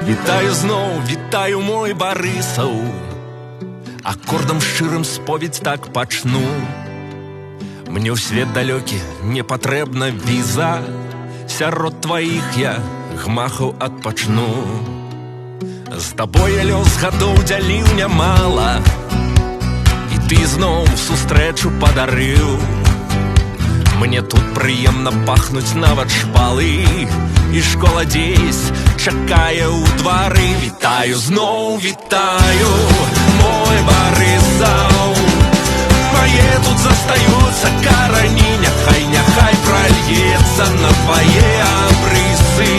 Вітаю зноў, вітаю мой Барысаў. Акордам шчырым споведь так пачну. Мне ў свет далёкі не патрэбна віза. Сярод тваіх я гмахаў адпачну. З табой я лёс гадоў дзяліў нямала, і ты зноў сустрэчу падарыў. Мне тут прыемна пахнуць нават шпалы, і школа дзесь чакае ў двары. Вітаю зноў, вітаю, мой Барысаў. Мае тут застаюцца карані, няхай прольецца на твае абрысы.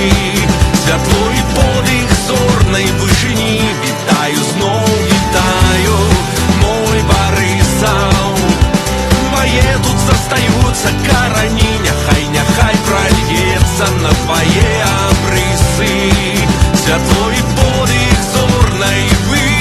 Святло і подых зорнай вышыні. Вітаю зноў, вітаю, мой Барысаў. Мае тут застаюцца карані, няхай прольецца на твае абрысы. Святло і подых зорнай вышыні.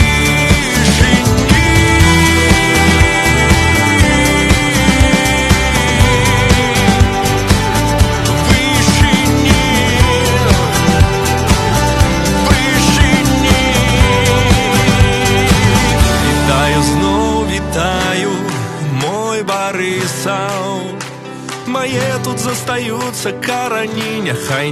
Вітаю зноў, вітаю, мой Барысаў. Мае тут застаюцца карані, няхай